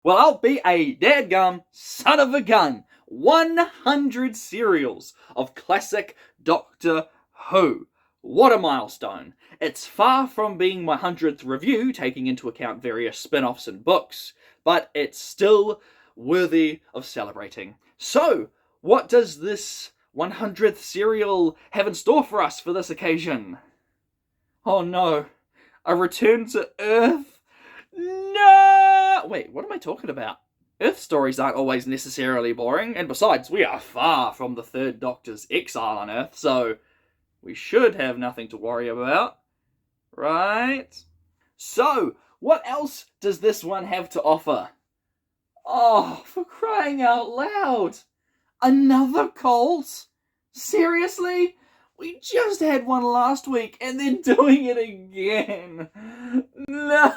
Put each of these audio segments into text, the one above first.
Well, I'll be a dadgum son of a gun. 100 serials of classic Doctor Who. What a milestone. It's far from being my 100th review, taking into account various spin-offs and books, but it's still worthy of celebrating. So, what does this 100th serial have in store for us for this occasion? Oh no, a return to Earth? No! Wait, what am I talking about? Earth stories aren't always necessarily boring, and besides, we are far from the Third Doctor's exile on Earth, so we should have nothing to worry about, right? So, what else does this one have to offer? Oh, for crying out loud! Another cult? Seriously? We just had one last week, and they're doing it again. No!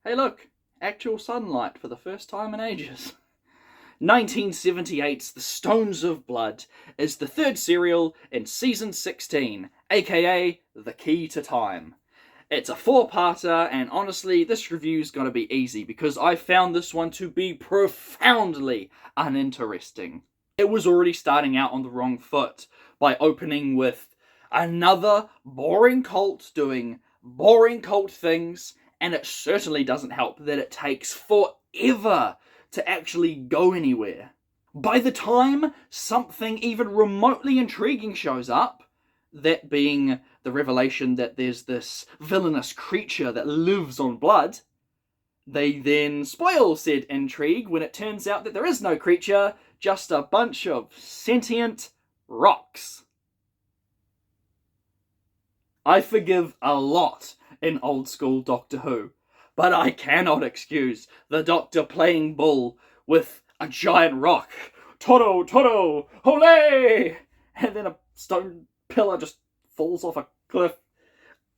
Hey look, actual sunlight for the first time in ages. 1978's The Stones of Blood is the third serial in Season 16, aka The Key to Time. It's a 4-parter, and honestly, this review's gonna be easy because I found this one to be profoundly uninteresting. It was already starting out on the wrong foot by opening with another boring cult doing boring cult things, and it certainly doesn't help that it takes forever to actually go anywhere. By the time something even remotely intriguing shows up, that being the revelation that there's this villainous creature that lives on blood, they then spoil said intrigue when it turns out that there is no creature, just a bunch of sentient rocks. I forgive a lot in old school Doctor Who, but I cannot excuse the Doctor playing bull with a giant rock. Toto, Toto, hooray! And then a stone pillar just falls off a cliff.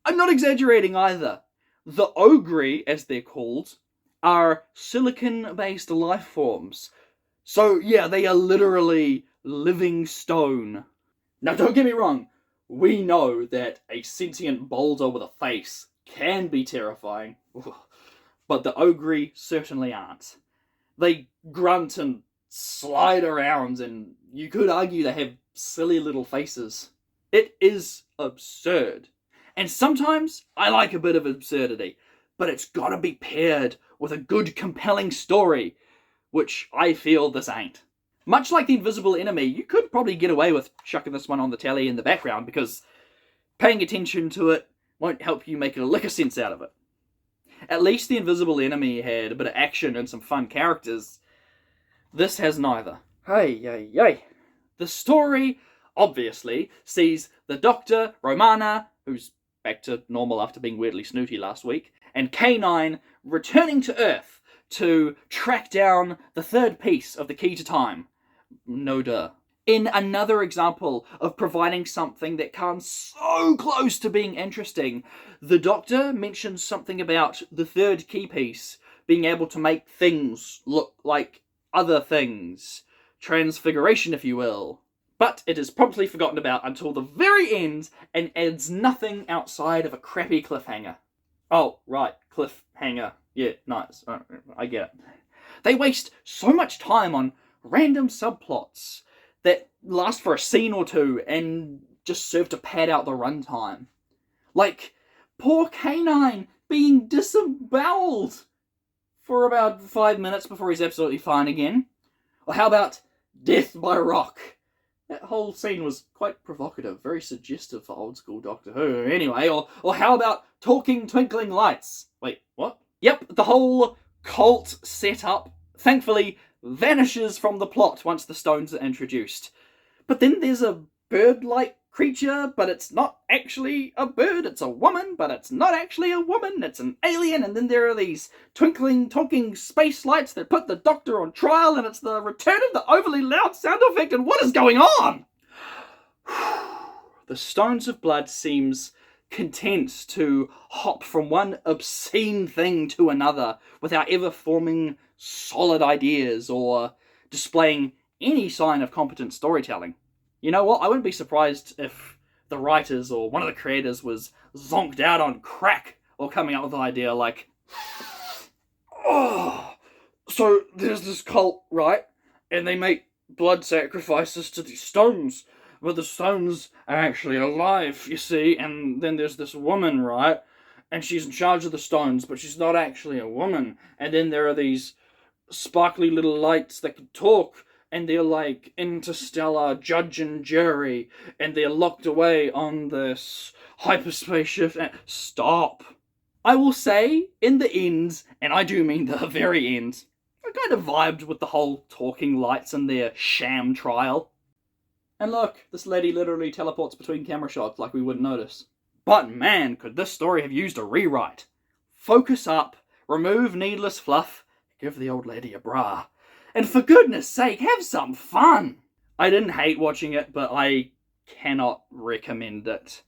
I'm not exaggerating either. The Ogre, as they're called, are silicon-based life forms. So yeah, they are literally living stone. Now don't get me wrong, we know that a sentient boulder with a face can be terrifying, but the Ogre certainly aren't. They grunt and slide around, and you could argue they have silly little faces. It is absurd. And sometimes I like a bit of absurdity, but it's gotta be paired with a good, compelling story, which I feel this ain't. Much like The Invisible Enemy, you could probably get away with chucking this one on the telly in the background, because paying attention to it won't help you make a lick of sense out of it. At least The Invisible Enemy had a bit of action and some fun characters. This has neither. Hey. The story, obviously, sees the Doctor, Romana, who's back to normal after being weirdly snooty last week, and K9 returning to Earth to track down the third piece of the Key to Time. No duh. In another example of providing something that comes so close to being interesting, the Doctor mentions something about the third key piece being able to make things look like other things. Transfiguration, if you will. But it is promptly forgotten about until the very end and adds nothing outside of a crappy cliffhanger. Oh, right, cliffhanger. Yeah, nice. I get it. They waste so much time on random subplots that last for a scene or two and just serve to pad out the runtime. Like, poor K9 being disemboweled for about 5 minutes before he's absolutely fine again. Or how about death by rock? That whole scene was quite provocative, very suggestive for old school Doctor Who. Anyway, or how about talking twinkling lights? Wait, what? Yep, the whole cult setup, thankfully, vanishes from the plot once the stones are introduced. But then there's a bird-like creature, but it's not actually a bird. It's a woman, but it's not actually a woman. It's an alien. And then there are these twinkling, talking space lights that put the Doctor on trial, and it's the return of the overly loud sound effect. And what is going on? The Stones of Blood seems content to hop from one obscene thing to another without ever forming solid ideas or displaying any sign of competent storytelling. You know what? I wouldn't be surprised if the writers or one of the creators was zonked out on crack or coming up with an idea like, oh, so there's this cult, right? And they make blood sacrifices to these stones. But the stones are actually alive, you see. And then there's this woman, right? And she's in charge of the stones, but she's not actually a woman. And then there are these sparkly little lights that can talk. And they're like interstellar judge and jury, and they're locked away on this hyperspace shift. Stop. I will say, in the end, and I do mean the very end, I kind of vibed with the whole talking lights and their sham trial. And look, this lady literally teleports between camera shots like we wouldn't notice. But man, could this story have used a rewrite. Focus up, remove needless fluff, give the old lady a bra. And for goodness sake, have some fun! I didn't hate watching it, but I cannot recommend it.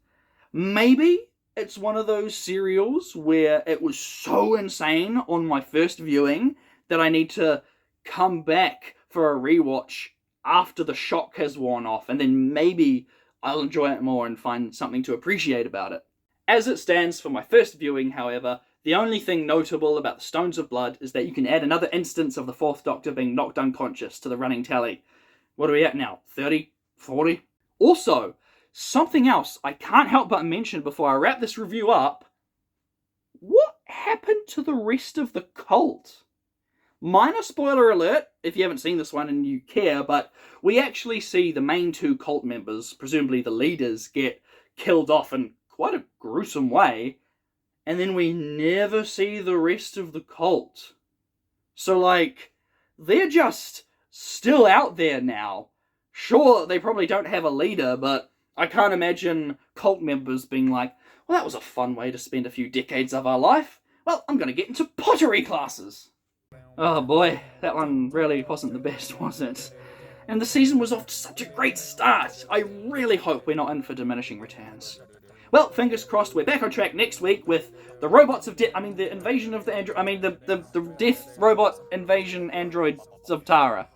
Maybe it's one of those serials where it was so insane on my first viewing that I need to come back for a rewatch after the shock has worn off, and then maybe I'll enjoy it more and find something to appreciate about it. As it stands for my first viewing, however, the only thing notable about the Stones of Blood is that you can add another instance of the Fourth Doctor being knocked unconscious to the running tally. What are we at now? 30? 40? Also, something else I can't help but mention before I wrap this review up. What happened to the rest of the cult? Minor spoiler alert, if you haven't seen this one and you care, but we actually see the main two cult members, presumably the leaders, get killed off in quite a gruesome way. And then we never see the rest of the cult. So, like, they're just still out there now. Sure, they probably don't have a leader, but I can't imagine cult members being like, well, that was a fun way to spend a few decades of our life. Well, I'm going to get into pottery classes. Oh boy, that one really wasn't the best, was it? And the season was off to such a great start. I really hope we're not in for diminishing returns. Well, fingers crossed, we're back on track next week with the robots of the invasion of the android. The death robot invasion androids of Tara.